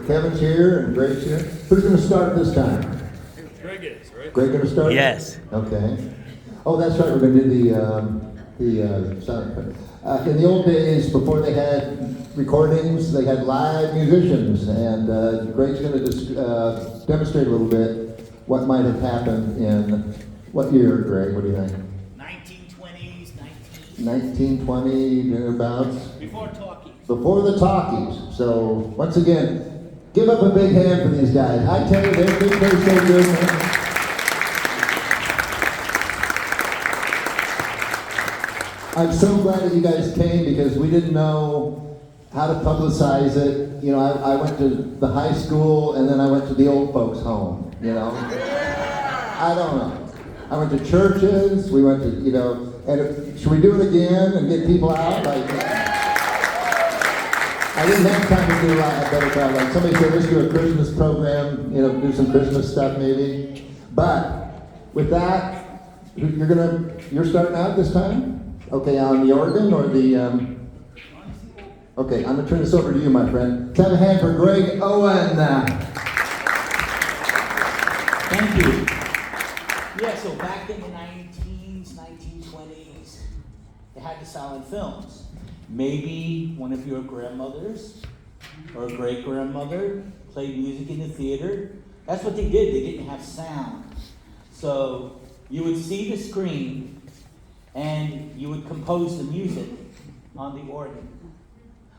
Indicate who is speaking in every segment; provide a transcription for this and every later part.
Speaker 1: Kevin's here and Greg's here. Who's going to start this time?
Speaker 2: Greg is, right?
Speaker 1: Greg going to start?
Speaker 3: Yes.
Speaker 1: Okay. Oh, that's right. We're going to do the sound effect. In the old days, before they had recordings, they had live musicians, and Greg's going to just demonstrate a little bit what might have happened in what year, Greg? What do you think?
Speaker 3: 1920s,
Speaker 1: 1920, thereabouts.
Speaker 3: Before talkies.
Speaker 1: Before the talkies. So once again, give up a big hand for these guys. I tell you, they're so good, man. I'm so glad that you guys came because we didn't know how to publicize it. You know, I went to the high school and then I went to the old folks' home, you know. I don't know. I went to churches, we went to, you know, and should we do it again and get people out? Like, I didn't have time to do a better job. Like somebody said, let's do a Christmas program, you know, do some Christmas stuff maybe. But with that, you're starting out this time? Okay, on the organ or the, okay, I'm gonna turn this over to you, my friend. Let's have a hand for Greg Owen.
Speaker 3: Thank you. Yeah, so back in the 1920s, they had the silent films. Maybe one of your grandmothers or a great-grandmother played music in the theater. That's what they did. They didn't have sound. So you would see the screen and you would compose the music on the organ.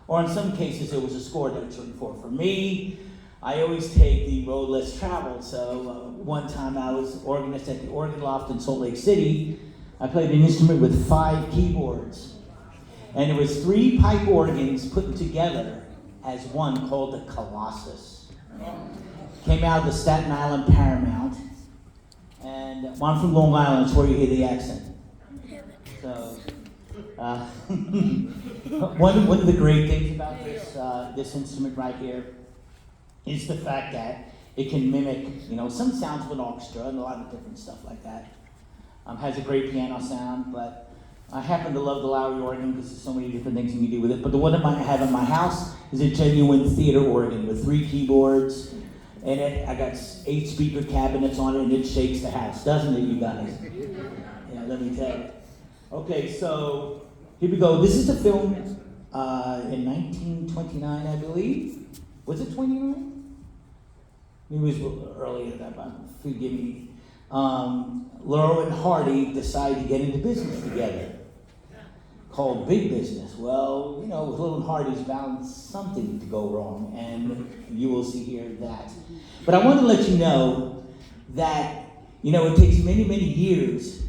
Speaker 3: Or in some cases, there was a score that was written for. For me, I always take the road less traveled. So one time I was organist at the organ loft in Salt Lake City. I played an instrument with 5 keyboards. And it was 3 pipe organs put together as one called the Colossus. Came out of the Staten Island Paramount. And I'm from Long Island, it's where you hear the accent. So, one of the great things about this instrument right here is the fact that it can mimic, you know, some sounds of an orchestra and a lot of different stuff like that. Has a great piano sound, but I happen to love the Lowry organ because there's so many different things you can do with it. But the one that I have in my house is a genuine theater organ with 3 keyboards. And I got 8 speaker cabinets on it, and it shakes the house, doesn't it, you guys? Yeah, let me tell you. Okay, so here we go. This is a film in 1929, I believe. Was it 29? Maybe it was earlier than that, but forgive me. Laurel and Hardy decided to get into business together, called Big Business. Well, you know, with Laurel and Hardy's bound something to go wrong, and you will see here that. But I want to let you know that, you know, it takes many, many years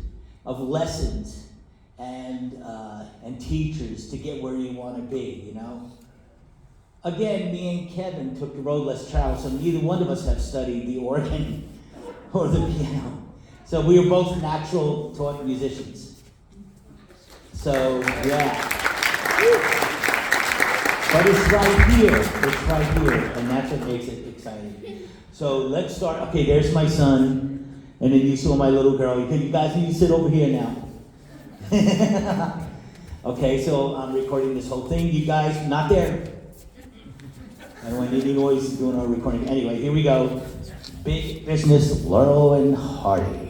Speaker 3: of lessons and teachers to get where you want to be, you know. Again, me and Kevin took the road less traveled, so neither one of us have studied the organ or the piano. So we are both natural taught musicians. So, yeah. But it's right here, and that's what makes it exciting. So let's start. Okay, there's my son, and then you saw my little girl. You guys need to sit over here now. Okay, so I'm recording this whole thing. You guys, not there. I don't want any noise doing our recording. Anyway, here we go. Big Business, Laurel and Hardy.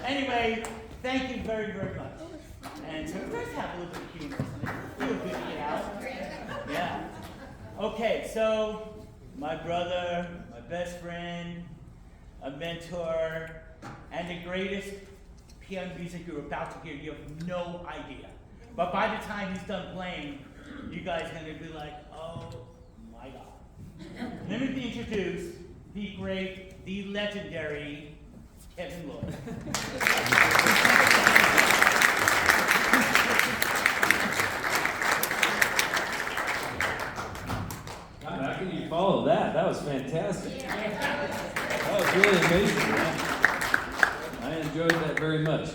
Speaker 3: Anyway, thank you very, very much. And so let's have a little bit of humor. Feel good to get out. Yeah. Okay, so my brother, my best friend, a mentor, and the greatest piano music you're about to hear. You have no idea. But by the time he's done playing, you guys are going to be like, oh my God. Let me introduce the great, the legendary Kevin Lloyd.
Speaker 2: God, how can you follow that? That was fantastic. That was really amazing, man. I enjoyed that very much.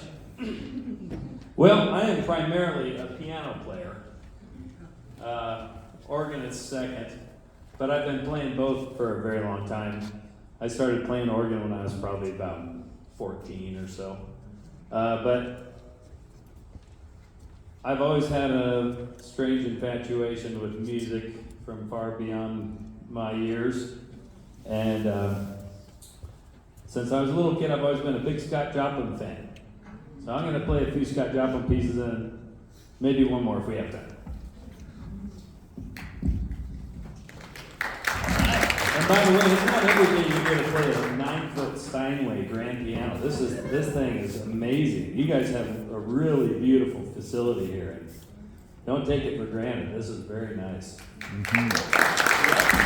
Speaker 2: Well, I am primarily a piano player, organist second, but I've been playing both for a very long time. I started playing organ when I was probably about 14 or so. But I've always had a strange infatuation with music from far beyond my years. And since I was a little kid, I've always been a big Scott Joplin fan. So I'm going to play a few Scott Joplin pieces and maybe one more if we have time. And by the way, it's not everything you get to play a 9-foot Steinway grand piano. This thing is amazing. You guys have a really beautiful facility here. And don't take it for granted. This is very nice. Mm-hmm.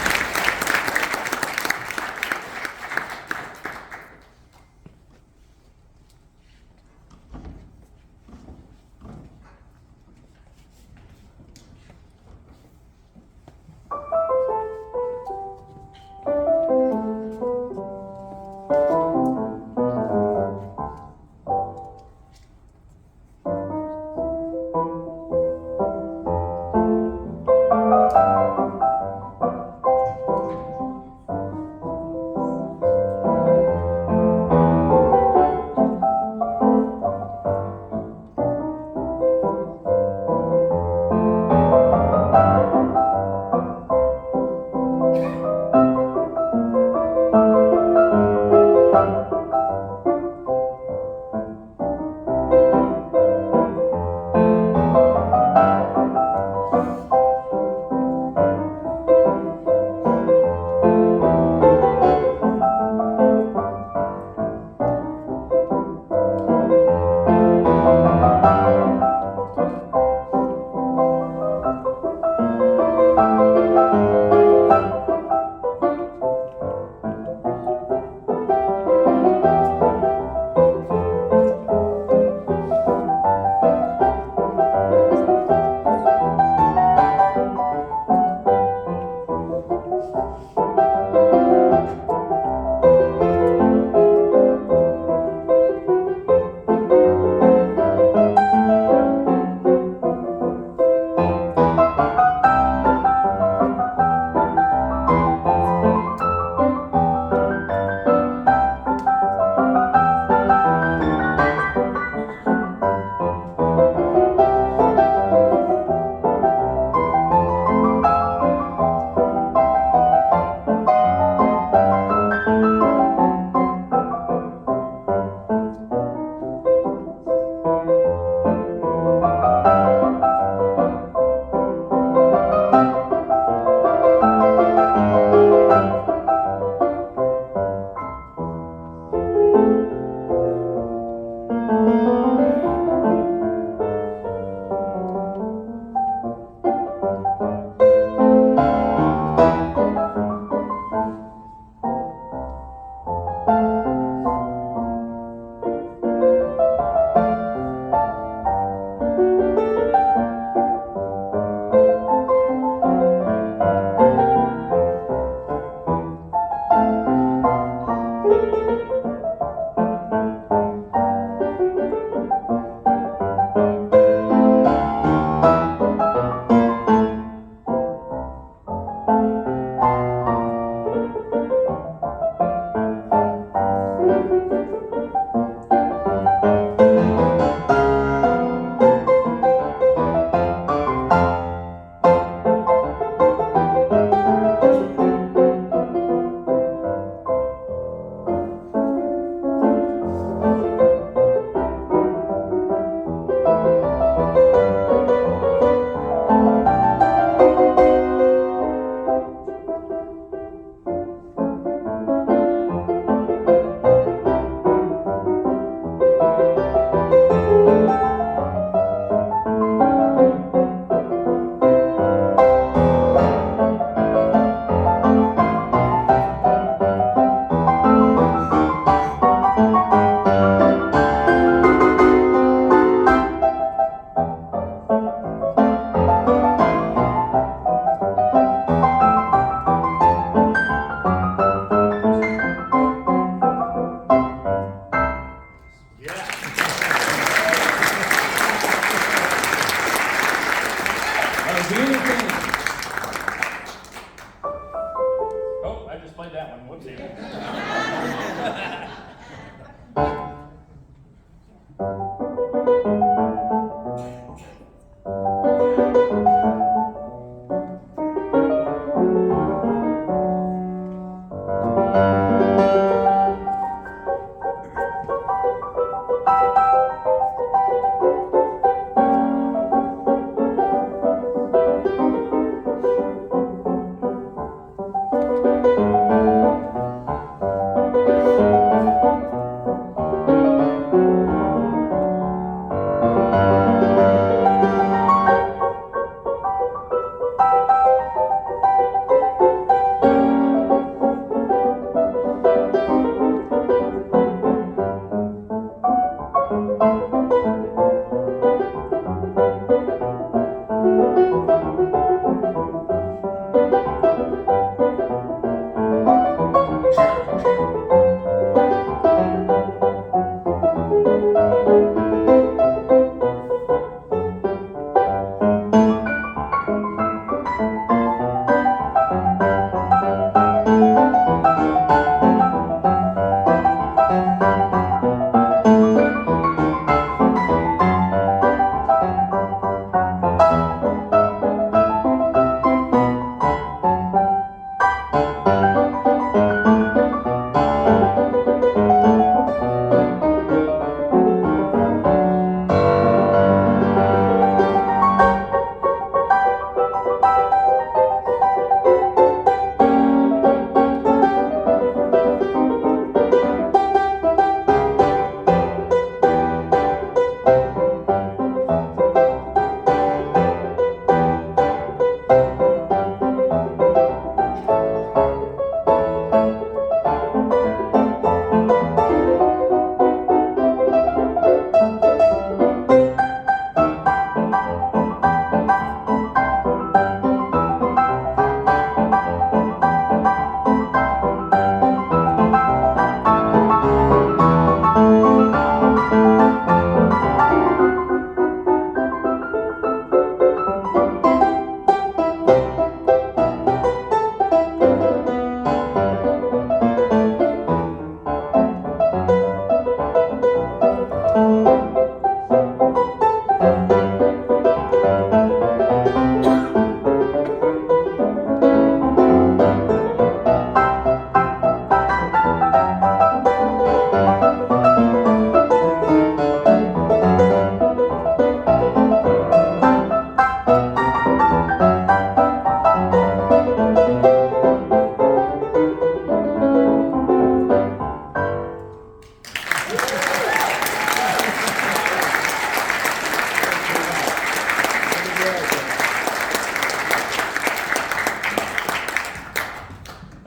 Speaker 2: folks here.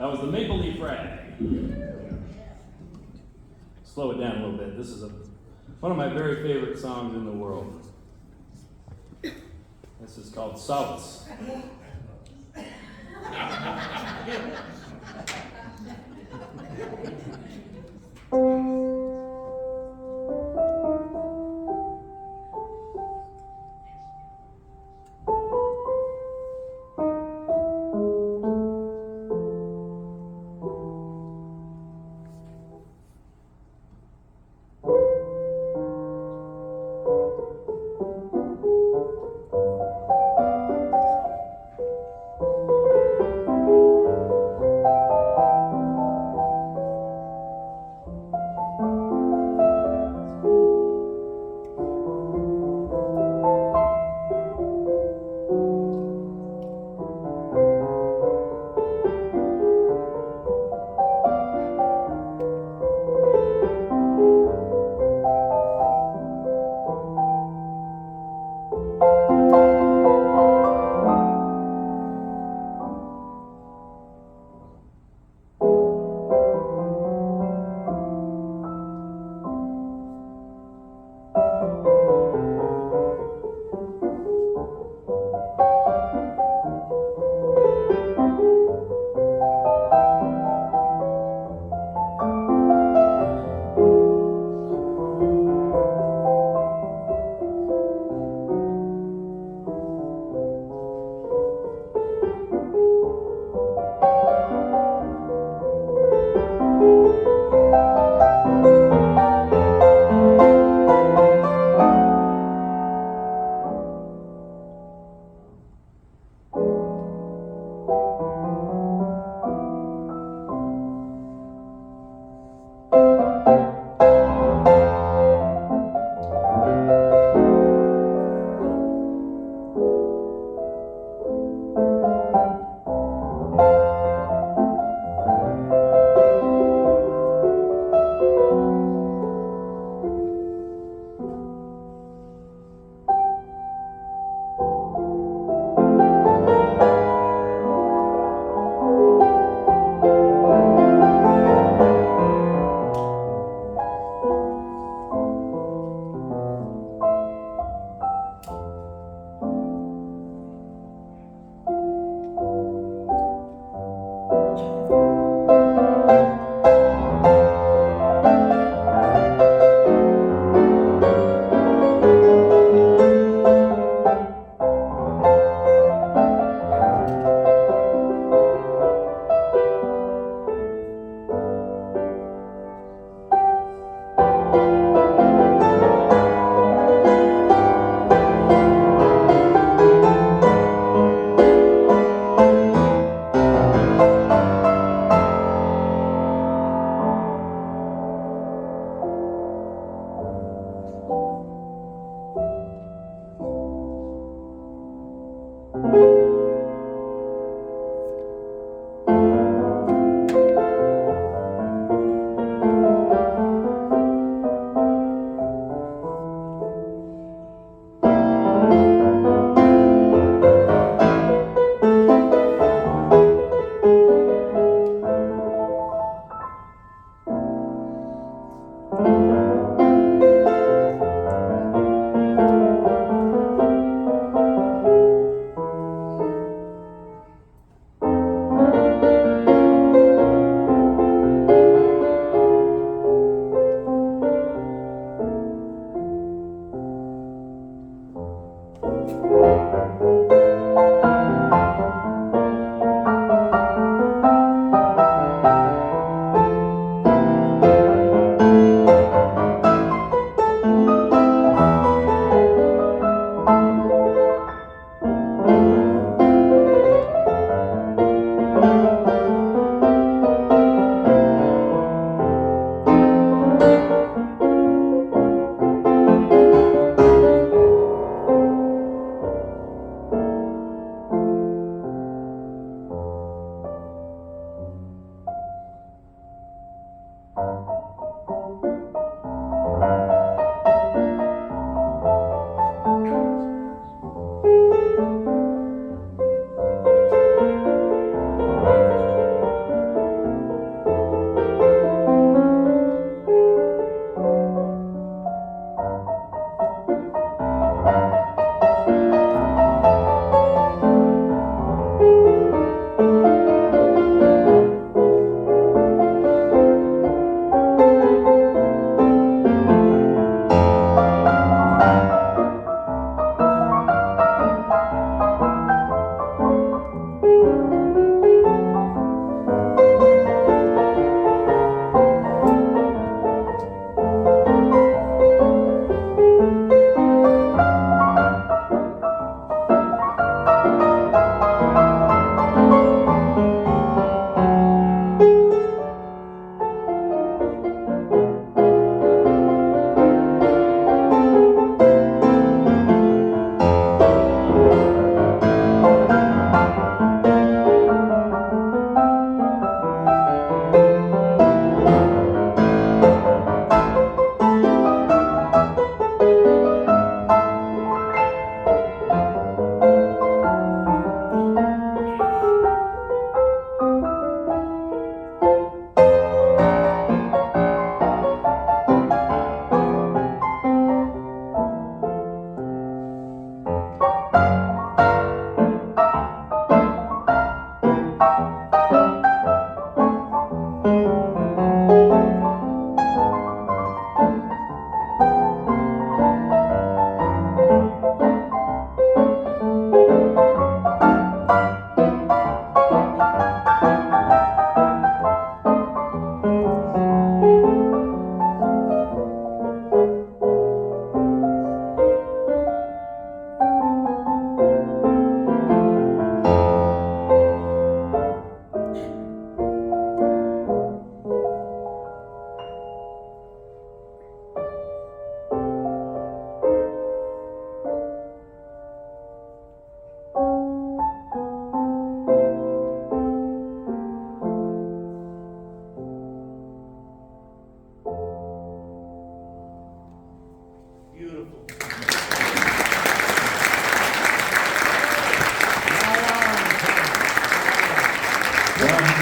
Speaker 2: That was the Maple Leaf Rag. Slow it down a little bit. This is one of my very favorite songs in the world. This is called Solace.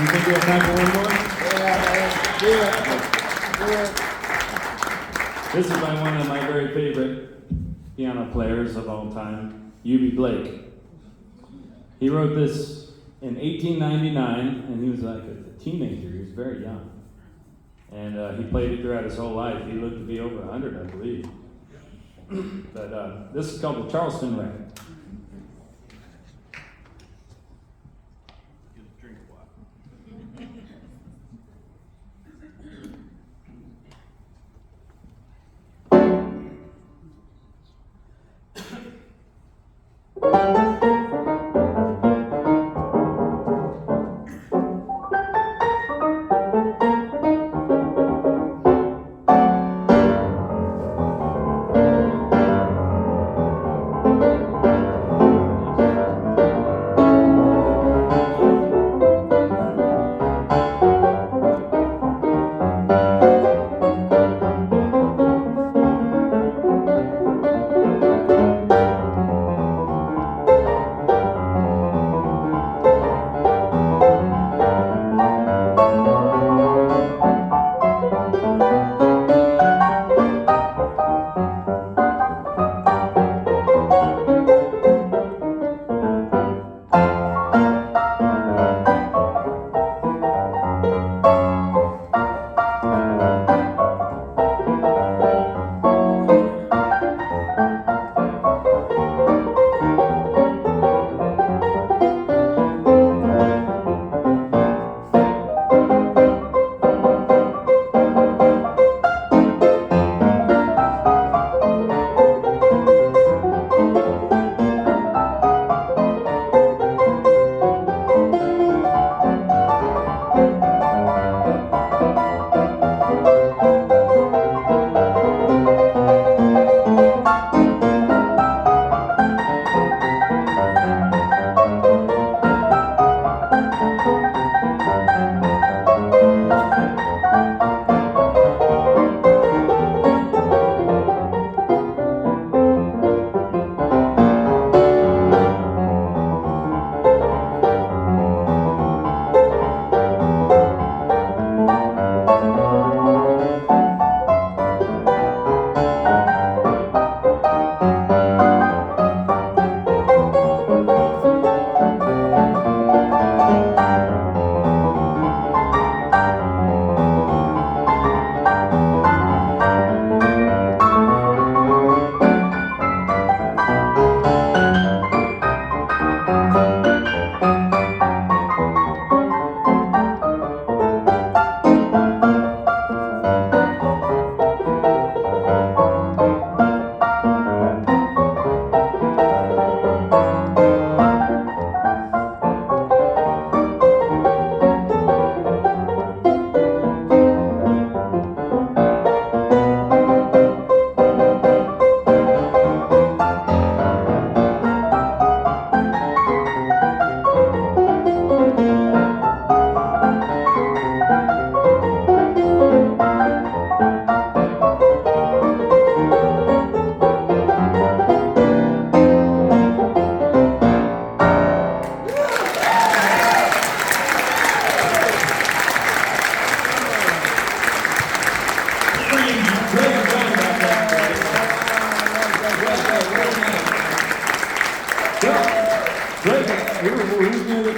Speaker 2: You think we have time for one more?
Speaker 1: Yeah, do it.
Speaker 2: This is by one of my very favorite piano players of all time, U.B. Blake. He wrote this in 1899, and he was like a teenager. He was very young. And he played it throughout his whole life. He lived to be over 100, I believe. But this is called the Charleston Rag.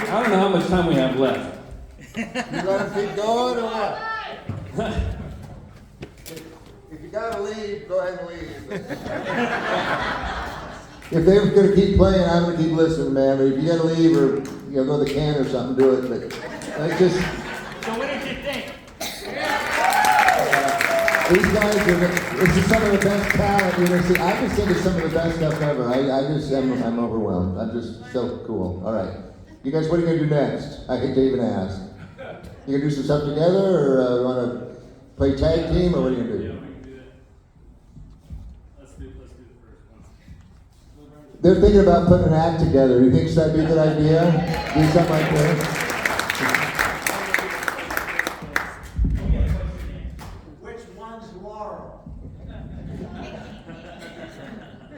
Speaker 2: I don't know how much time we have left.
Speaker 1: You gonna keep going or what? If you gotta leave, go ahead and leave. If they were gonna keep playing, I'm gonna keep listening, man. But if you gotta leave or go to the can or something, do it. But I just.
Speaker 3: So what did you think?
Speaker 1: These guys are. This is some of the best talent you're gonna see. I just think it's some of the best stuff ever. I'm overwhelmed. I'm just so cool. All right, you guys, what are you gonna do next? I hate to even ask. You gonna do some stuff together, or want to play tag team, or what are you gonna do?
Speaker 2: Yeah, we can do it. Let's do the first one.
Speaker 1: They're thinking about putting an act together. You think that'd be a good idea? Do something like that?
Speaker 3: Which one's Laurel?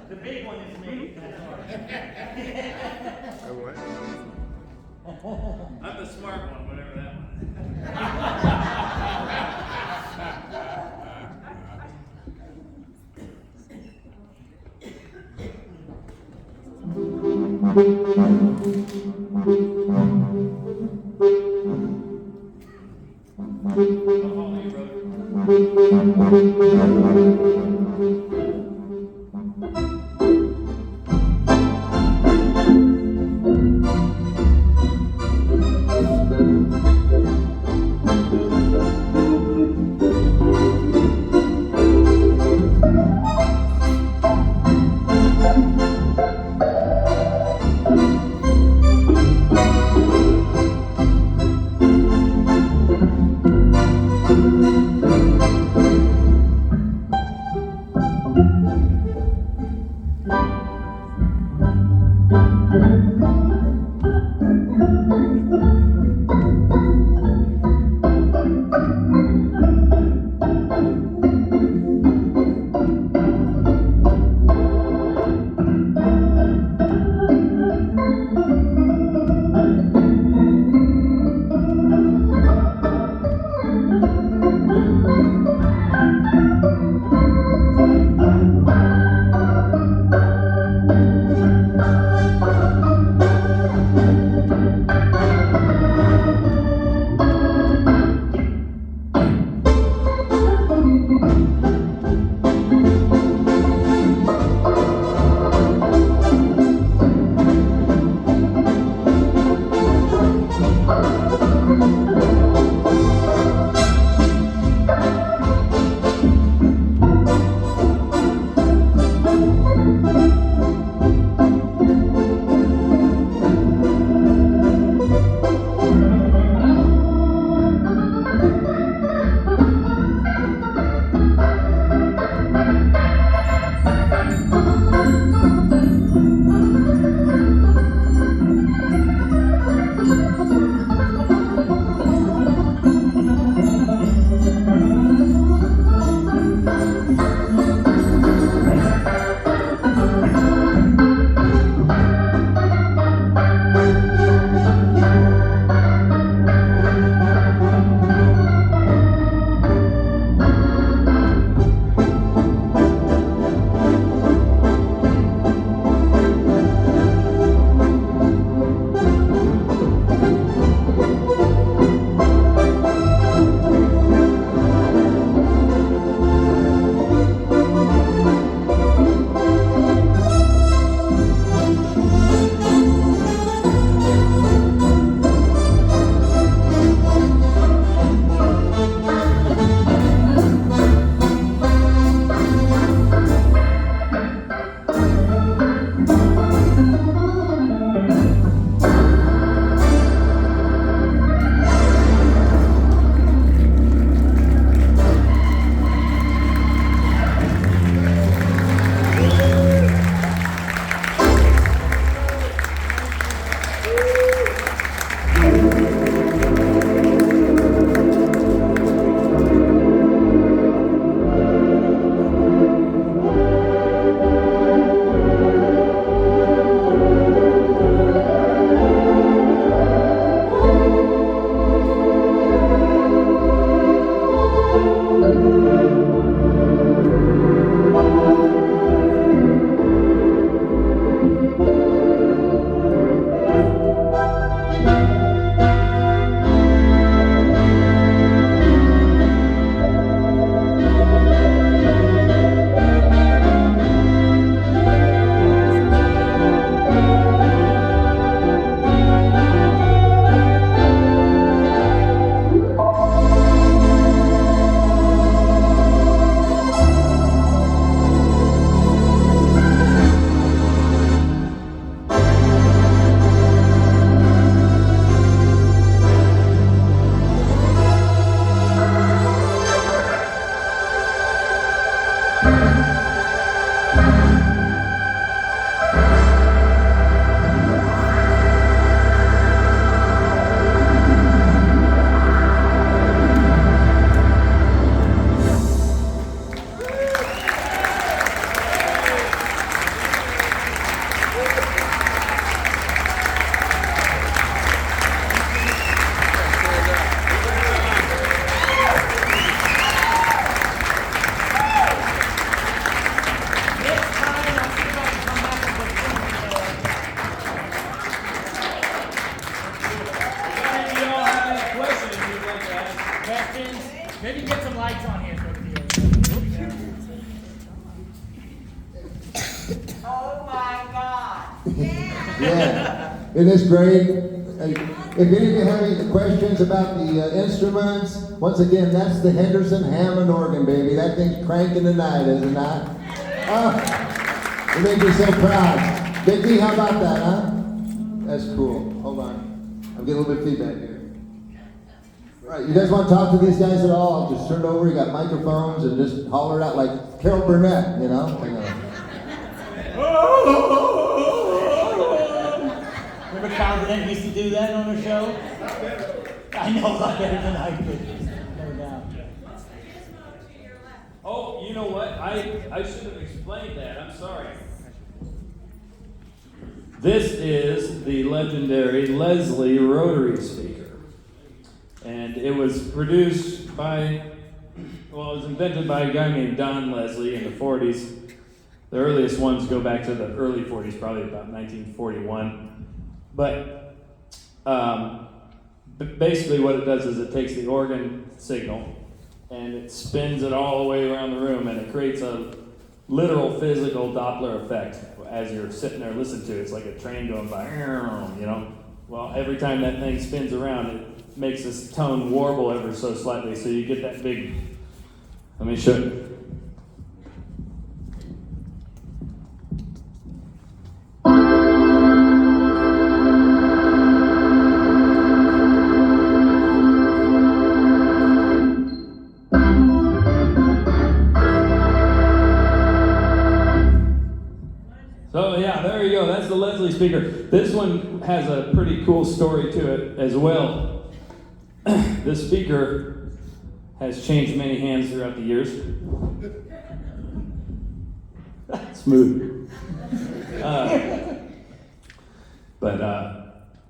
Speaker 3: The big one is me.
Speaker 2: I'm the smart one, whatever that one
Speaker 4: Maybe get some lights on here for the video.
Speaker 5: Oh my God. Yeah.
Speaker 1: Yeah, it is great. If any of you have any questions about the instruments, once again, that's the Henderson Hammond organ, baby. That thing's cranking tonight, is it not? Oh, it makes me so proud. Big D, how about that, huh? That's cool. Hold on. I'm getting a little bit of feedback here. All right, you guys want to talk to these guys at all? I'll just turn it over. You got microphones and just holler it out like Carol Burnett, you know?
Speaker 3: Remember Carol Burnett used to do that on her show? I know a lot better than I did. No doubt.
Speaker 2: Oh, you know what? I should have explained that. I'm sorry. This is the legendary Leslie rotary speaker. And it was produced by, well, it was invented by a guy named Don Leslie in the 40s. The earliest ones go back to the early 40s, probably about 1941. But basically what it does is it takes the organ signal and it spins it all the way around the room, and it creates a literal physical Doppler effect as you're sitting there listening to it. It's like a train going by, you know. Well, every time that thing spins around, it makes this tone warble ever so slightly, so you get that big, let me show you. So yeah, there you go. That's the Leslie speaker. This one has a pretty cool story to it as well. This speaker has changed many hands throughout the years. Smooth. But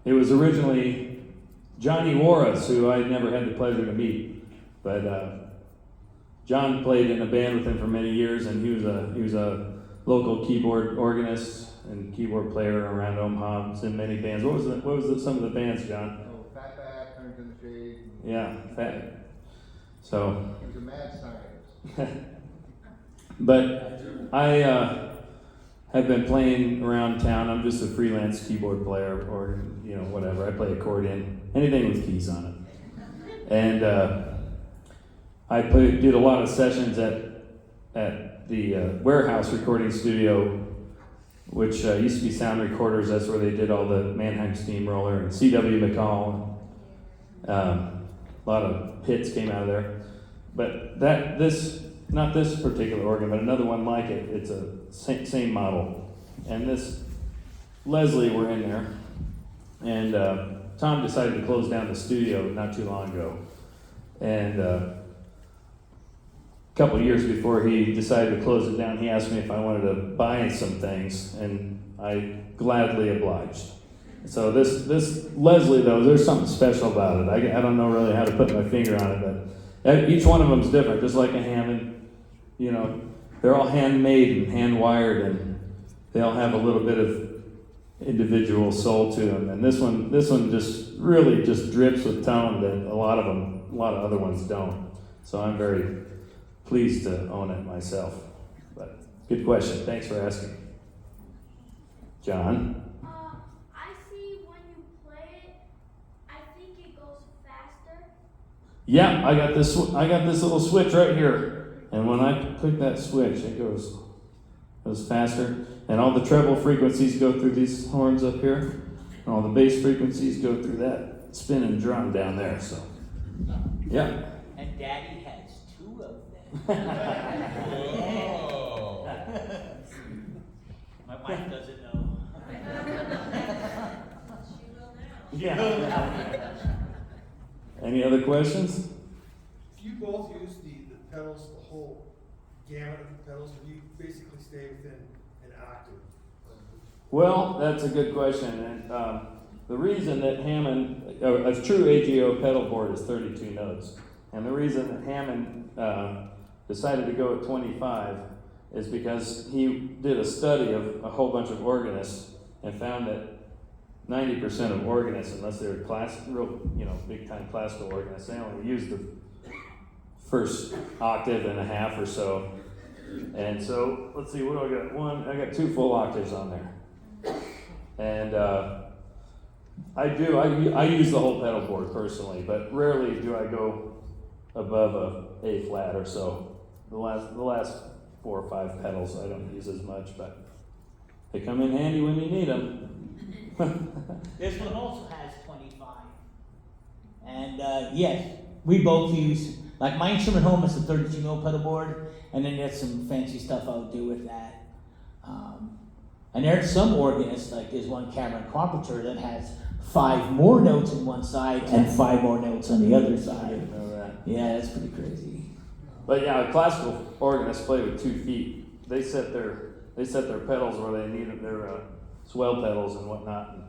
Speaker 2: it was originally Johnny Warris, who I never had the pleasure to meet. But John played in a band with him for many years, and he was a local keyboard organist and keyboard player around Omaha. He's in many bands. What was some of the bands, John?
Speaker 1: Oh, Fatback, Turn to the Shade.
Speaker 2: Yeah, Fat. So.
Speaker 1: He's a mad scientist.
Speaker 2: But I have been playing around town. I'm just a freelance keyboard player, or whatever. I play accordion, anything with keys on it. And I did a lot of sessions at the Warehouse Recording Studio, which used to be Sound Recorders. That's where they did all the Mannheim Steamroller and C.W. McCall. A lot of hits came out of there. But not this particular organ, but another one like it. It's a same model. And this Leslie were in there. And Tom decided to close down the studio not too long ago. And a couple of years before he decided to close it down, he asked me if I wanted to buy some things, and I gladly obliged. So this Leslie, though, there's something special about it. I don't know really how to put my finger on it, but each one of them is different, just like a Hammond. They're all handmade and hand-wired, and they all have a little bit of individual soul to them. And this one just really just drips with tone that a lot of other ones don't. So I'm very pleased to own it myself. But good question. Thanks for asking. John?
Speaker 6: I see when you play it, I think it goes faster.
Speaker 2: Yeah, I got this little switch right here. And when I click that switch, it goes faster. And all the treble frequencies go through these horns up here. And all the bass frequencies go through that spinning drum down there. So, yeah.
Speaker 3: And Daddy has two of them.
Speaker 5: Whoa.
Speaker 3: My wife doesn't know.
Speaker 6: She will now.
Speaker 2: Yeah. Any other questions?
Speaker 7: Do you both use the pedals, the whole gamut of the pedals, or do you basically stay within an octave?
Speaker 2: Well, that's a good question. And the reason that Hammond, a true AGO pedal board is 32 notes. And the reason that Hammond decided to go at 25 is because he did a study of a whole bunch of organists and found that 90% of organists, unless they're real, big time classical organists, they only use the first octave and a half or so. And so, let's see, what do I got? I got 2 full octaves on there. And I use the whole pedal board personally, but rarely do I go above A flat or so. The last 4 or 5 pedals I don't use as much, but they come in handy when you need them.
Speaker 3: This one also has 25. And yes, we both use, like my instrument home is a 32-note pedal board, and then there's some fancy stuff I'll do with that. And there's some organists, like there's one Cameron Carpenter that has 5 more notes on one side and 5 more notes on the other side.
Speaker 2: I didn't know that.
Speaker 3: Yeah, that's pretty crazy.
Speaker 2: But yeah, classical organists play with 2 feet. They set their pedals where they need their swell pedals and whatnot. And,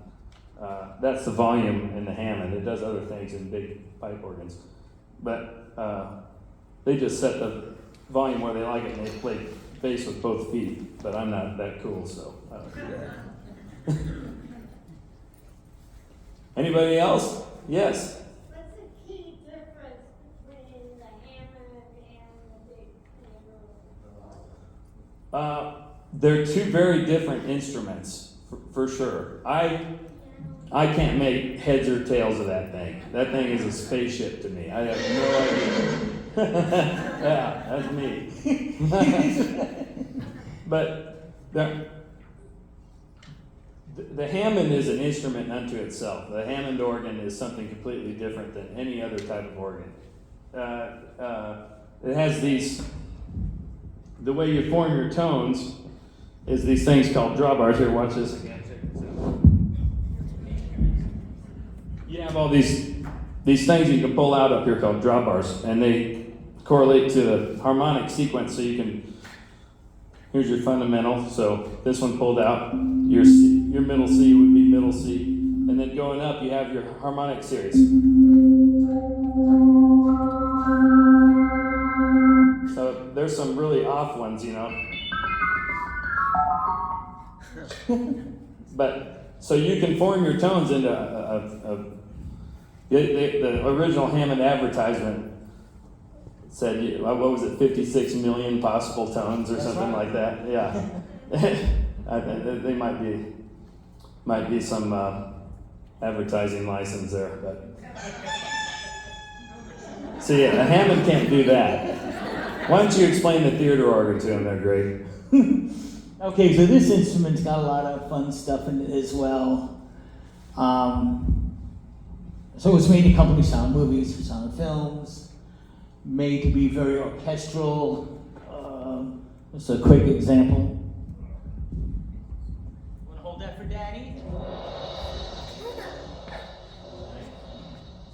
Speaker 2: that's the volume in the Hammond. It does other things in big pipe organs, but they just set the volume where they like it, and they play bass with both feet. But I'm not that cool, so I don't do that. Anybody else? Yes.
Speaker 6: What's the key difference between the Hammond and the big piano?
Speaker 2: They're 2 very different instruments, for sure. I can't make heads or tails of that thing. That thing is a spaceship to me. I have no idea. Yeah, that's me. But the Hammond is an instrument unto itself. The Hammond organ is something completely different than any other type of organ. It has the way you form your tones is these things called drawbars. Here, watch this again. You have all these things you can pull out up here called drawbars, and they correlate to the harmonic sequence. So you can, here's your fundamental. So this one pulled out, your middle C would be middle C, and then going up you have your harmonic series. So there's some really off ones, you know. But so you can form your tones into the original Hammond advertisement said, what was it, 56 million possible tones or
Speaker 3: That's
Speaker 2: something
Speaker 3: right.
Speaker 2: like that. Yeah. I think they might be some advertising license there, but see, a Hammond can't do that. Why don't you explain the theater organ to them? They're great.
Speaker 3: Okay, so this instrument's got a lot of fun stuff in it as well. So it was made to accompany sound movies, sound films, made to be very orchestral. Just a quick example. Want to hold that for Daddy?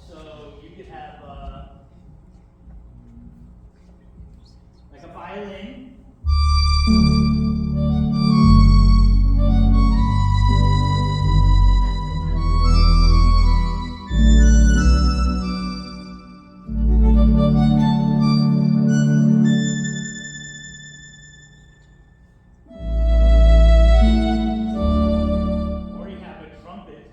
Speaker 3: So you could have like a violin. Or you have a trumpet.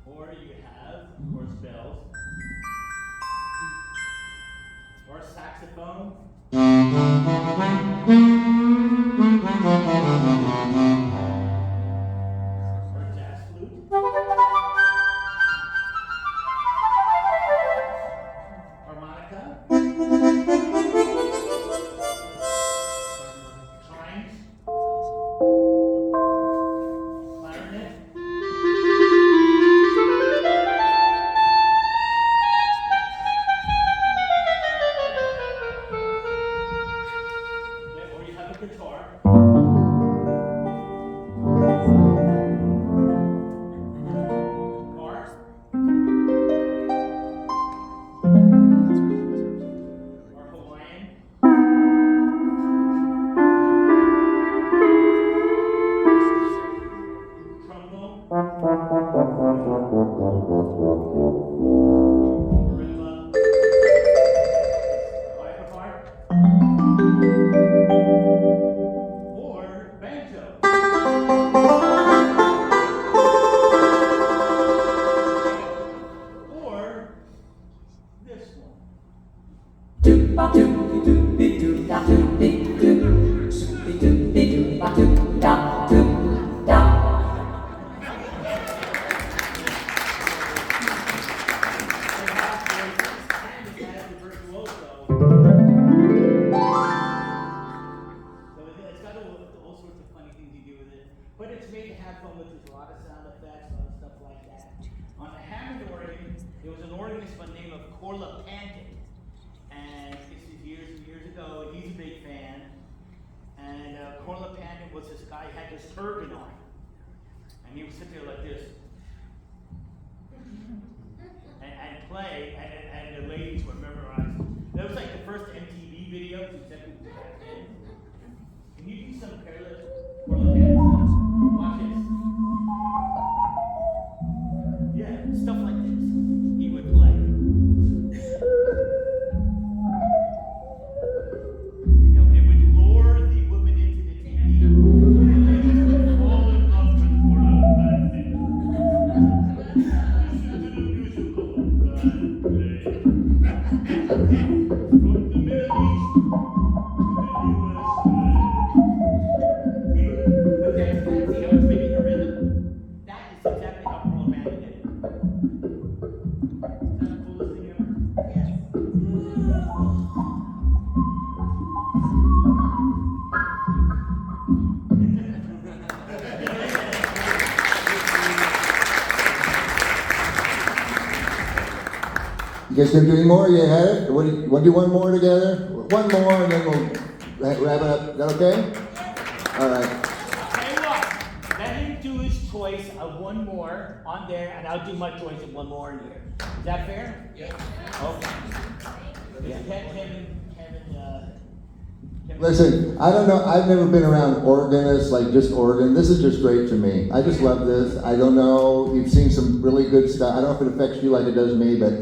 Speaker 3: Or you have, of course, bells. saxophone, which is a lot of sound effects, a lot of stuff like that. On the Hammond organ, there was an organist by the name of Corla Panton. And this is years and years ago, and he's a big fan. And Corla Panton was this guy, had this turban on. And he would sit there like this. And play, and the ladies were memorized. That was like the first MTV video. Can you do some careless Corla Panton? Watch this. Yeah, stuff like this. He would play. You know, it would lure the women into the TV. And the ladies would fall in love with Corla Panton. Listen to the musical band play. From the Middle East to the USA. But that's see how it's making a rhythm? That is exactly how Corla Panton did it. Is that the coolest thing ever?
Speaker 1: You guys gonna do any more? You had it? Want to do one more together? One more, and then we'll wrap it up. Is that okay? All right.
Speaker 3: Tell you what, let him do his choice of one more on there, and I'll do my choice of one more in here. Is that fair? Yeah. Okay. Yeah. Kevin,
Speaker 1: Listen, I don't know. I've never been around organists, like just organ. This is just great to me. I just love this. I don't know. You've seen some really good stuff. I don't know if it affects you like it does me, but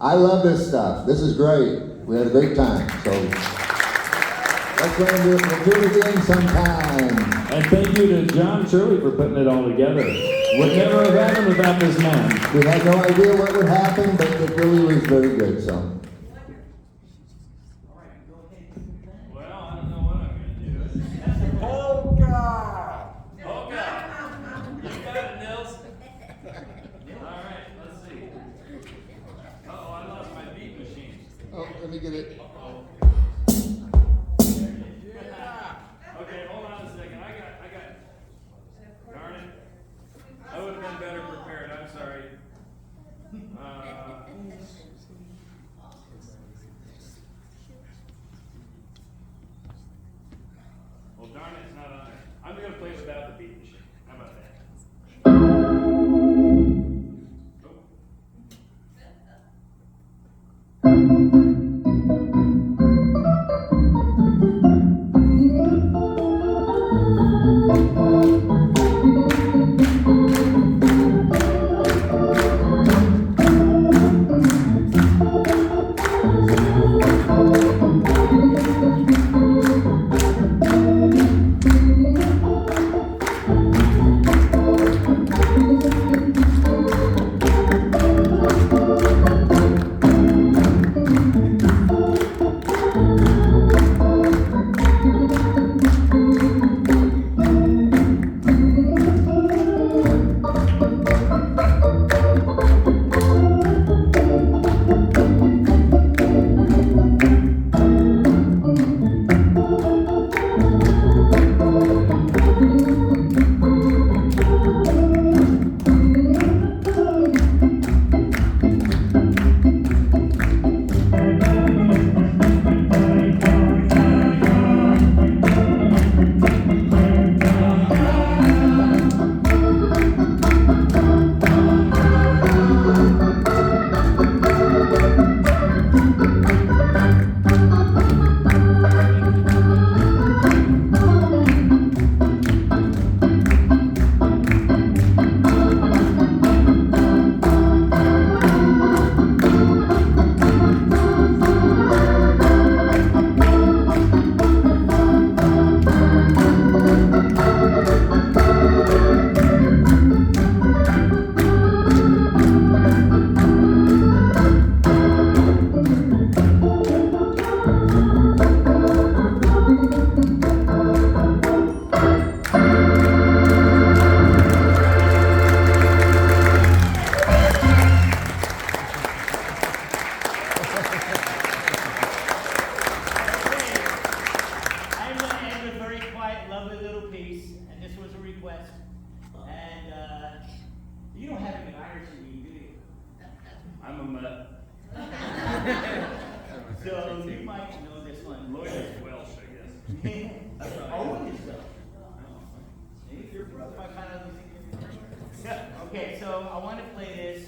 Speaker 1: I love this stuff. This is great. We had a great time. So let's go and do it. We'll do it again sometime.
Speaker 2: And thank you to John Shirley for putting it all together. Would never have happened without this man.
Speaker 1: We had no idea what would happen, but it really was very good. So.
Speaker 2: Well, I don't know what I'm going to do.
Speaker 7: Oh, God!
Speaker 2: Oh, God. You got it, Nils. All right, let's see. Uh-oh, I lost my beat machine.
Speaker 1: Oh, let me get it.
Speaker 2: Okay, hold on a second. I got. Darn it. I would have been better prepared. I'm sorry. Well, darn it, it's not on there. I'm going to play without the beat machine. How about that? Oh.
Speaker 3: Okay, so I want to play this,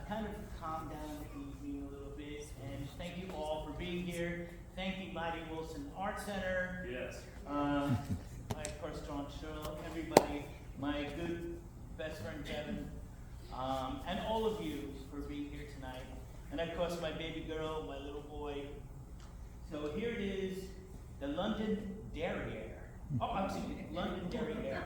Speaker 3: kind of calm down the evening a little bit, and thank you all for being here. Thank you, Mighty Wilson Art Center.
Speaker 2: Yes.
Speaker 3: My, of course, John Sherrill, everybody, my good best friend Kevin, and all of you for being here tonight. And of course, my baby girl, my little boy. So here it is, the London Derriere. Oh, excuse me, London Derriere.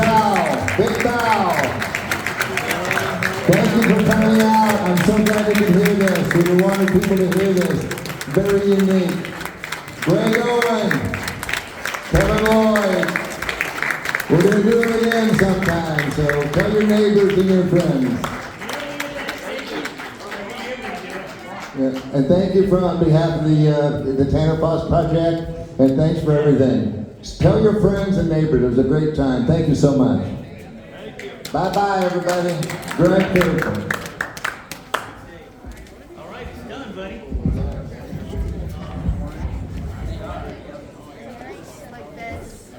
Speaker 1: bow. Big bow. Thank you for coming out. I'm so glad you could hear this. We wanted people to hear this. Very unique. Greg Owen, Kevin Lloyd. We're going to do it again sometime, so tell your neighbors and your friends. Yeah, and thank you on behalf of the Tanner Foss Project, and thanks for everything. Tell your friends and neighbors. It was a great time. Thank you so much. Bye-bye, everybody. Drive careful.
Speaker 3: All right, it's done, buddy.
Speaker 6: Like this.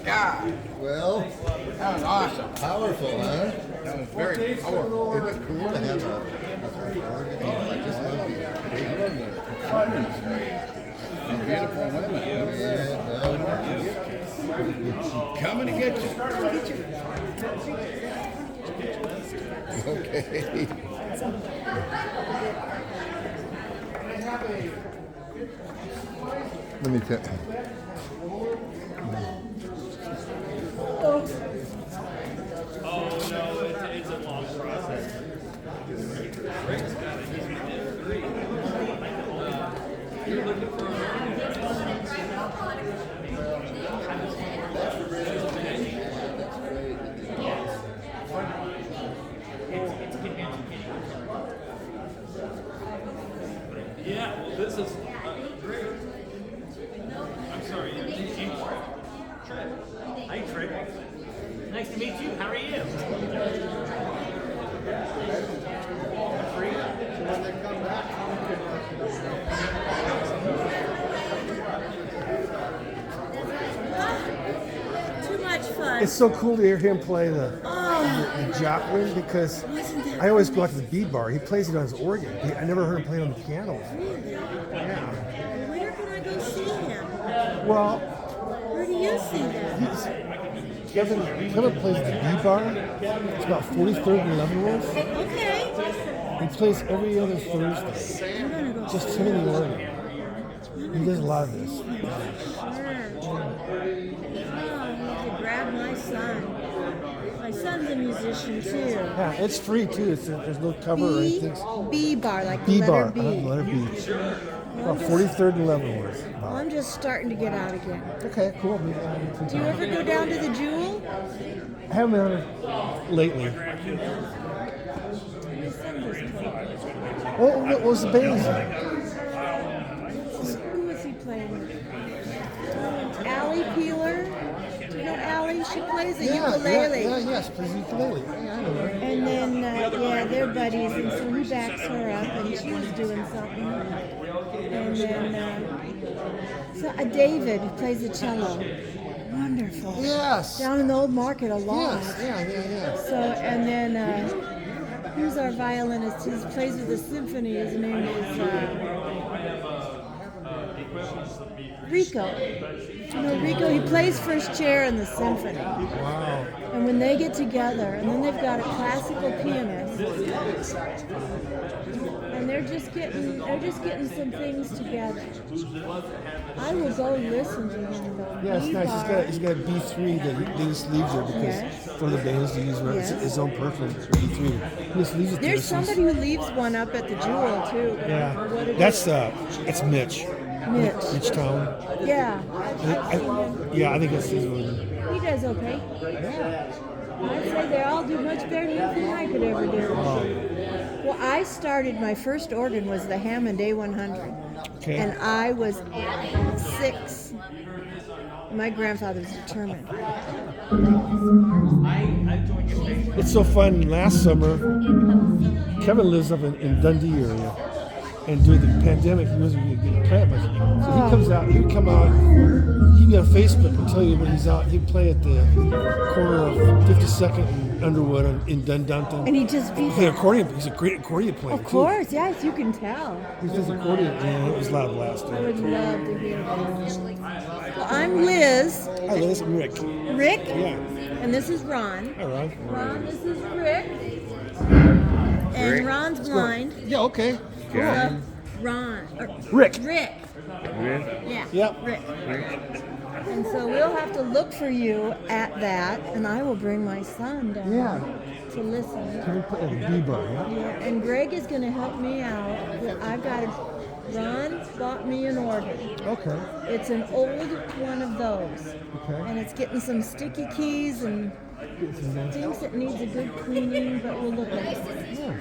Speaker 8: God,
Speaker 1: Well,
Speaker 8: that was awesome.
Speaker 1: powerful, huh?
Speaker 8: That was very powerful.
Speaker 1: Isn't it cool to have a organ? I just love
Speaker 8: And beautiful women.
Speaker 1: Yeah,
Speaker 8: Coming to get you.
Speaker 1: okay. Let me tell
Speaker 2: Oh, no, it's a long process. Rick's got it. He's been there 3. You're looking for Yeah, well, this is great. I'm sorry. Trip. Hi, Trip. Nice to meet you. How are you?
Speaker 9: Too much fun.
Speaker 7: It's so cool to hear him play the Joplin because I always go out to the bead bar. He plays it on his organ. I never heard him play it on the piano.
Speaker 9: Really?
Speaker 7: Yeah.
Speaker 9: Where can I go see him?
Speaker 7: Well,
Speaker 9: Where do you see him?
Speaker 7: Kevin plays at the bead bar. It's about 43rd and Leavenworth.
Speaker 9: Okay.
Speaker 7: He plays every other Thursday.
Speaker 9: I'm gonna go
Speaker 7: Just
Speaker 9: see
Speaker 7: him and
Speaker 9: him.
Speaker 7: the organ. He does a lot of this.
Speaker 9: Sure. Oh, I need to grab my son. My son's a musician too.
Speaker 7: Yeah, it's free too. There's no cover or anything.
Speaker 9: B bar, like
Speaker 7: B
Speaker 9: the
Speaker 7: bar.
Speaker 9: letter B.
Speaker 7: Letter B. About 43rd and Leavenworth.
Speaker 9: Well, I'm just starting to get out again.
Speaker 7: Okay, cool.
Speaker 9: Do you ever go down to the Jewel?
Speaker 7: I haven't been on it lately. What was the band's name?
Speaker 9: Who was he playing with? Allie Peeler. Do you know Allie? She plays the ukulele.
Speaker 7: Yes, plays the ukulele. Yeah, I know her.
Speaker 9: And then, they're buddies, and so he backs her up, and she was doing something. And then, David who plays the cello. Wonderful.
Speaker 7: Yes.
Speaker 9: Down in the old market a lot.
Speaker 7: Yes, yeah.
Speaker 9: So, and then, who's our violinist? He plays with the symphony. His name is Rico. You know Rico? He plays first chair in the symphony.
Speaker 7: Wow.
Speaker 9: And when they get together, and then they've got a classical pianist, and they're just getting some things together. I will go listen to him though.
Speaker 7: Yeah, it's nice. He's got a B3 that he just leaves there because
Speaker 9: Yes.
Speaker 7: for the bands to use
Speaker 9: Yes.
Speaker 7: his own personal B3. He just leaves it there.
Speaker 9: There's somebody who leaves one up at the Jewel too.
Speaker 7: Yeah,
Speaker 9: What it
Speaker 7: that's
Speaker 9: is.
Speaker 7: it's Mitch.
Speaker 9: Mitch.
Speaker 7: Town.
Speaker 9: Yeah.
Speaker 7: I think that's his one.
Speaker 9: He does okay. I'd say they all do much better than anything I could ever do. Well, I started, my first organ was the Hammond A100.
Speaker 7: Okay.
Speaker 9: And I was 6. My grandfather was determined.
Speaker 7: It's so fun. Last summer, Kevin lives up in Dundee area, and during the pandemic, he wasn't going to get a plant much. So he would come out. He'd be on Facebook and tell you when he's out. He'd play at the corner of 52nd and Underwood in Dundonton.
Speaker 9: And he just beat
Speaker 7: Play accordion. He's a great accordion player.
Speaker 9: Of course, yes, you can tell.
Speaker 7: He plays accordion. Yeah, it was a loud blast.
Speaker 9: I would love to hear that. Well, I'm Liz.
Speaker 7: Hi, Liz. I'm Rick.
Speaker 9: Rick?
Speaker 7: Yeah.
Speaker 9: And this is Ron.
Speaker 7: Hi, Ron.
Speaker 9: Ron, this is Rick. And Ron's blind.
Speaker 7: Yeah, okay.
Speaker 9: So, Ron.
Speaker 7: Rick.
Speaker 9: Rick. Yeah.
Speaker 7: Yep.
Speaker 9: Rick. And so we'll have to look for you at that, and I will bring my son down to listen.
Speaker 7: Can we play at the B-bar, yeah?
Speaker 9: Yeah, and Greg is going to help me out. I've got Ron bought me an organ.
Speaker 7: Okay.
Speaker 9: It's an old one of those.
Speaker 7: Okay.
Speaker 9: And it's getting some sticky keys and thinks it needs a good cleaning, but we'll look at it.
Speaker 7: Yeah.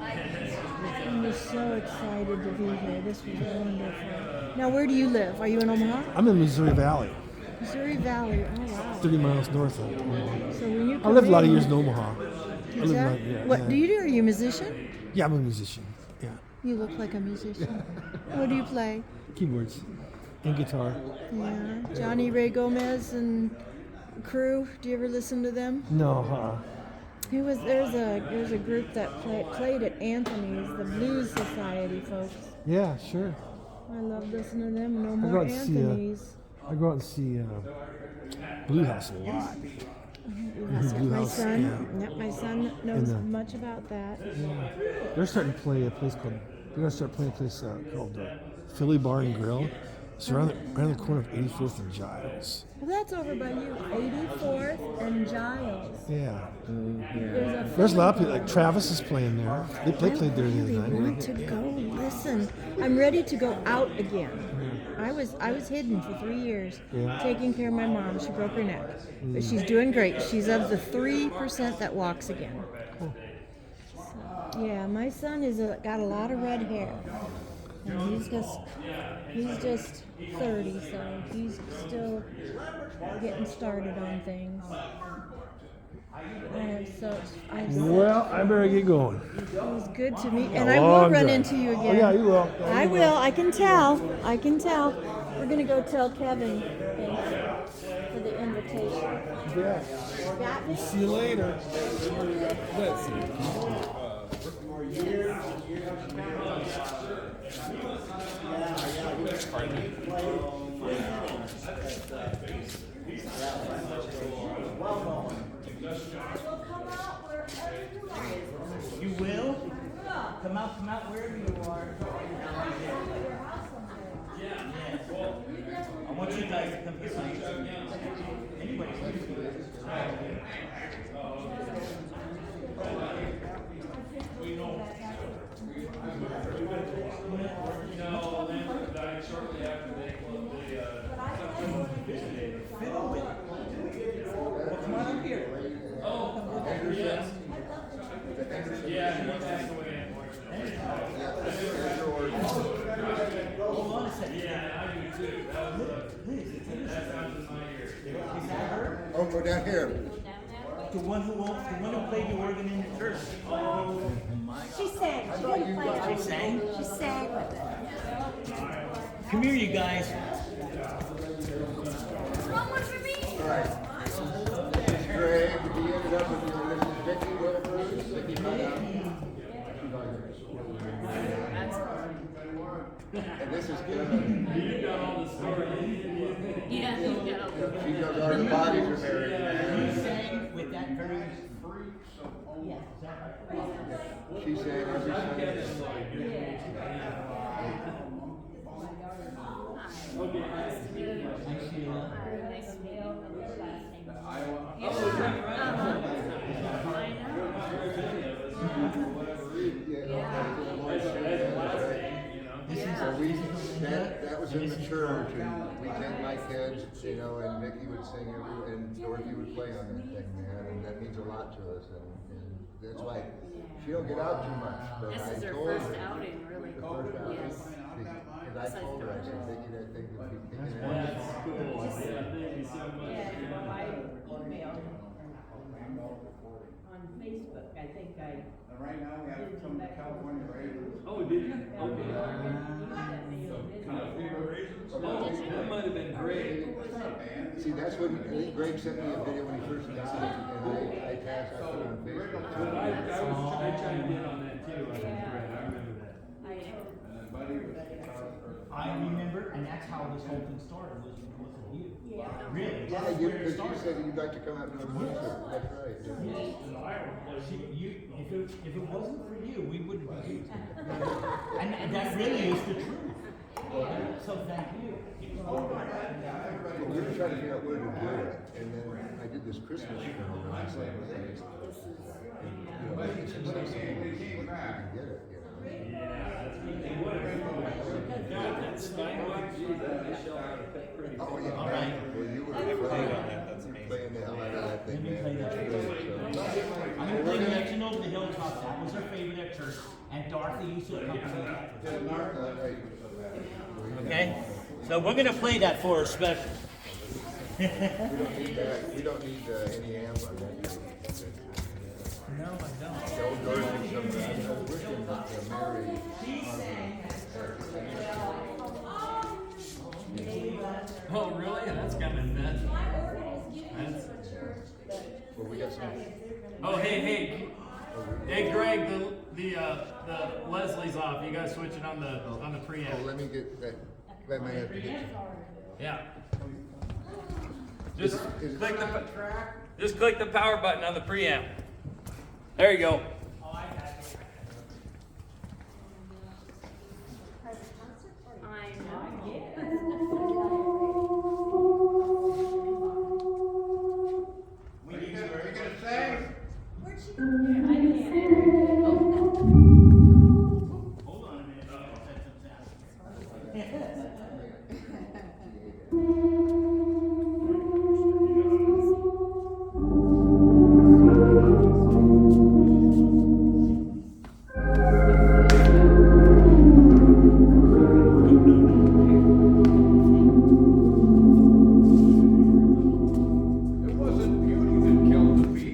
Speaker 9: I'm just so excited to be here. This was wonderful. Now, where do you live? Are you in Omaha?
Speaker 7: I'm in Missouri Valley,
Speaker 9: Missouri Valley. Oh, wow.
Speaker 7: 30 miles north of Omaha.
Speaker 9: So when you
Speaker 7: I
Speaker 9: come
Speaker 7: lived a lot of
Speaker 9: in-
Speaker 7: years in Omaha.
Speaker 9: Is that- what do you do? Are you a musician?
Speaker 7: Yeah, I'm a musician. Yeah.
Speaker 9: You look like a musician. What do you play?
Speaker 7: Keyboards and guitar.
Speaker 9: Yeah. Johnny Ray Gomez and crew. Do you ever listen to them?
Speaker 7: No,
Speaker 9: There's a group that played at Anthony's, the Blues Society folks.
Speaker 7: Yeah, sure.
Speaker 9: I love listening to them. No
Speaker 7: go
Speaker 9: more
Speaker 7: out and see,
Speaker 9: Anthony's.
Speaker 7: I go out and see Blue House a lot. Blue
Speaker 9: My
Speaker 7: House,
Speaker 9: son,
Speaker 7: yeah.
Speaker 9: my son knows
Speaker 7: And,
Speaker 9: much about that.
Speaker 7: They're starting to play a place called. They're gonna start playing a place called Philly Bar and Grill. It's around the corner of 84th and Giles.
Speaker 9: Well, that's over by you, 84th and Giles.
Speaker 7: Yeah.
Speaker 9: There's
Speaker 7: a lot of people. Like Travis is playing there. They played there the
Speaker 9: I
Speaker 7: other
Speaker 9: really
Speaker 7: night.
Speaker 9: want to go listen. I'm ready to go out again. I was hidden for 3 years,
Speaker 7: Yeah.
Speaker 9: taking care of my mom. She broke her neck, but she's doing great. She's of the 3% that walks again.
Speaker 7: Cool.
Speaker 9: So, yeah, my son got a lot of red hair, and he's just 30, so he's still getting started on things.
Speaker 7: Well, I better get going.
Speaker 9: It was good to meet,
Speaker 7: A
Speaker 9: and I will
Speaker 7: long
Speaker 9: run
Speaker 7: drive.
Speaker 9: into you again.
Speaker 7: Oh, yeah, you will. Yeah,
Speaker 9: I
Speaker 7: you
Speaker 9: will. I can tell. We're gonna go tell Kevin for the invitation.
Speaker 7: Yeah.
Speaker 9: Got me?
Speaker 7: See you later.
Speaker 3: You will? Come out wherever you are. I want you guys to come get my anybody. Come on up here.
Speaker 2: Yes. Yeah, he passed away.
Speaker 3: Hold on a second.
Speaker 2: Yeah, I do too. That sounds in my ear.
Speaker 3: Is that her?
Speaker 1: Oh, go down here.
Speaker 3: The one who played the organ in the church. Oh my.
Speaker 5: She sang. She didn't play.
Speaker 3: She sang?
Speaker 5: She sang with it.
Speaker 3: Come here, you guys.
Speaker 6: One more for me.
Speaker 1: Greg, you ended up with your Mrs. Vicky Wilbur. And this is Kevin.
Speaker 2: You got all the story.
Speaker 6: Yeah,
Speaker 1: She knows our bodies are buried.
Speaker 3: You sang with that very free. Yeah.
Speaker 1: She sang every Sunday. That was in the church, and we take my kids, you know, and Mickey would sing and Dorothy would play on that thing, man, and that means a lot to us, and that's why she don't get out too much, but
Speaker 10: This
Speaker 1: I
Speaker 10: is her
Speaker 1: told her.
Speaker 10: first outing, really.
Speaker 1: The first outing.
Speaker 10: Yes.
Speaker 1: Because I told her, I said, Mickey, that thing would be kicking
Speaker 2: That's
Speaker 1: ass.
Speaker 2: cool. Yeah, thank you so much.
Speaker 10: On Facebook, I think I.
Speaker 8: Right now, we have it from the California Raiders.
Speaker 2: Oh, did you? Okay.
Speaker 10: You sent me a video.
Speaker 2: Oh, that might have been great.
Speaker 11: See, that's when, I think Greg sent me a video when he first got it, and I tagged, I put it on Facebook.
Speaker 2: I chimed in on that too, I remember that.
Speaker 11: And then Buddy was the guitar.
Speaker 3: I remember, and that's how this whole thing started, was because of you.
Speaker 5: Yeah.
Speaker 3: Really,
Speaker 11: Yeah,
Speaker 3: that's
Speaker 11: you,
Speaker 3: where it
Speaker 11: because you
Speaker 3: started.
Speaker 11: said you'd like to come out and do a concert, that's right.
Speaker 3: If it wasn't for you, we wouldn't be here. And that really is the truth. So thank you.
Speaker 11: Well, we were trying to figure out where to do it, and then I did this Christmas film, and I was like, man, this is, you know, it's accessible, you can get it, you know. Oh, yeah.
Speaker 3: All right.
Speaker 11: Well, you were playing the hell out of that thing, man. That's great, so.
Speaker 3: I'm gonna play Mansion Over the Hilltop. That was her favorite at church, and Dorothy used to accompany that. Okay? So we're gonna play that for her special.
Speaker 11: We don't need that, we don't need any amp on that.
Speaker 3: No, I don't.
Speaker 11: The old Dorothy somewhere, I was wishing that Mary.
Speaker 2: Oh, really? That's kind of nuts.
Speaker 11: Well, we got some.
Speaker 2: Oh, hey, Greg, the Leslie's off. You guys switching on the preamp.
Speaker 11: Oh, let me get that, that might have to get you.
Speaker 2: Yeah. Just click the power button on the preamp. There you go.
Speaker 3: Hold on a minute.
Speaker 11: It wasn't beauty that killed the beast.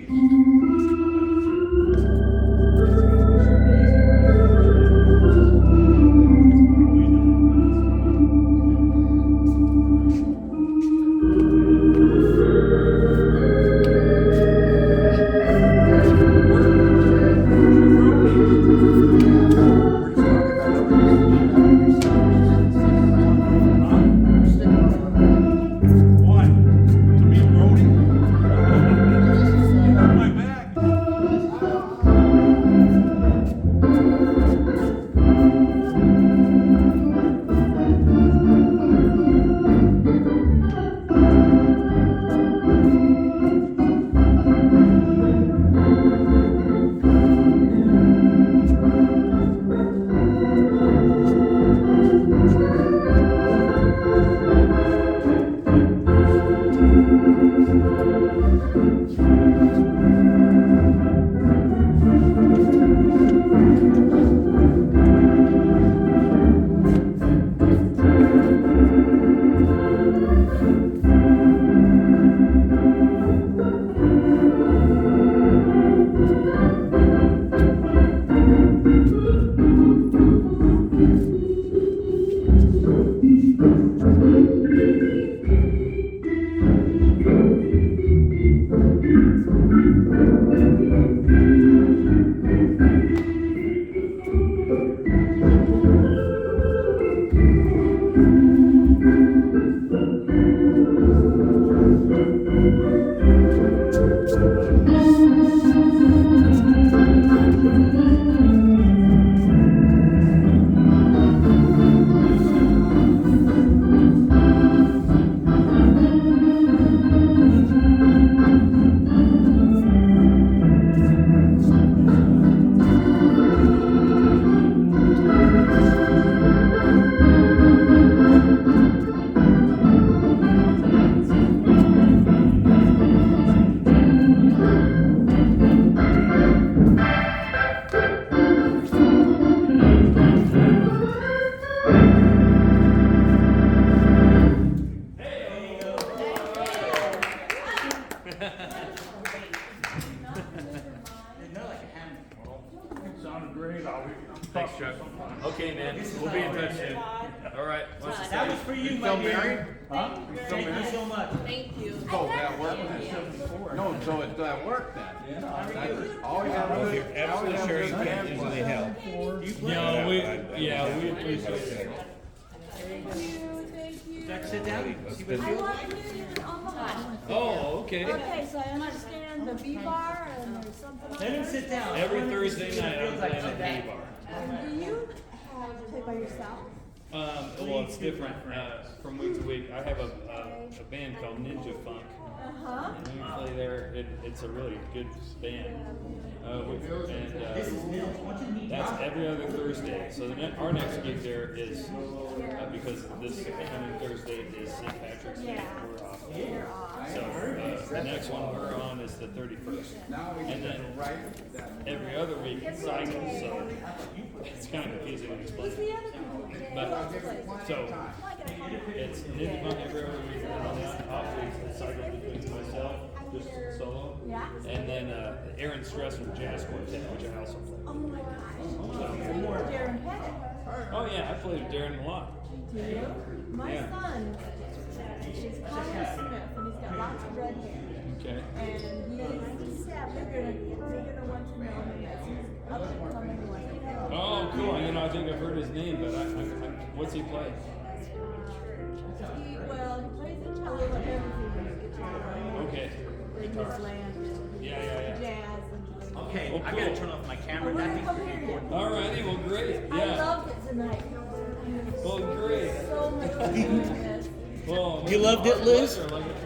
Speaker 2: Thanks, Chuck. Okay, man. We'll be in touch soon. All right.
Speaker 3: That was for you, my dear. Huh? Thank you so much.
Speaker 5: Thank you.
Speaker 8: So it worked then.
Speaker 12: You're absolutely sure you can't usually help.
Speaker 2: No, we appreciate it.
Speaker 5: Thank you.
Speaker 3: Jack, sit down. See what
Speaker 5: I
Speaker 3: you
Speaker 5: want to on the line.
Speaker 2: Oh, okay.
Speaker 5: Okay, so I understand the V-bar and there's something on
Speaker 3: Let him
Speaker 5: there.
Speaker 3: sit down.
Speaker 2: Every Thursday night I'm playing at B-Bar.
Speaker 5: And do you play by yourself?
Speaker 2: Well, it's different from week to week. I have a band called Ninja Funk.
Speaker 5: Uh-huh.
Speaker 2: And we play there. It's a really good band. That's every other Thursday. So our next gig there is because this coming Thursday is St. Patrick's Day. We're off. So the next one we're on is the 31st. And then every other week it cycles. So it's kind of confusing to explain. But so it's Ninja Funk every other week, and then off weeks it cycles between myself, just solo, and then Aaron Stress from Jazz Quartet, which I also play.
Speaker 5: Oh my gosh. Darren Pettit.
Speaker 2: Oh yeah, I played with Darren a lot.
Speaker 5: Do you? My
Speaker 2: Yeah.
Speaker 5: son is Colin Smith, and he's got lots of red hair.
Speaker 2: Okay.
Speaker 5: And he's you're gonna want to know him as he's up and coming one.
Speaker 2: Oh, cool. You know, I think I've heard his name, but what's he play?
Speaker 5: He plays the cello and everything with his guitar.
Speaker 2: Okay.
Speaker 5: In his land.
Speaker 2: Yeah.
Speaker 5: Jazz and
Speaker 3: Okay,
Speaker 2: Oh,
Speaker 3: I gotta
Speaker 2: cool.
Speaker 3: turn off my
Speaker 5: I
Speaker 3: camera.
Speaker 5: want
Speaker 3: That
Speaker 5: to
Speaker 3: thing's
Speaker 5: come
Speaker 3: pretty
Speaker 5: here.
Speaker 3: important.
Speaker 2: Alrighty, well, great.
Speaker 5: I
Speaker 2: Yeah.
Speaker 5: loved it tonight.
Speaker 2: Well, great.
Speaker 5: So much fun.
Speaker 2: Well,
Speaker 3: You loved it, Liz?
Speaker 2: Like it.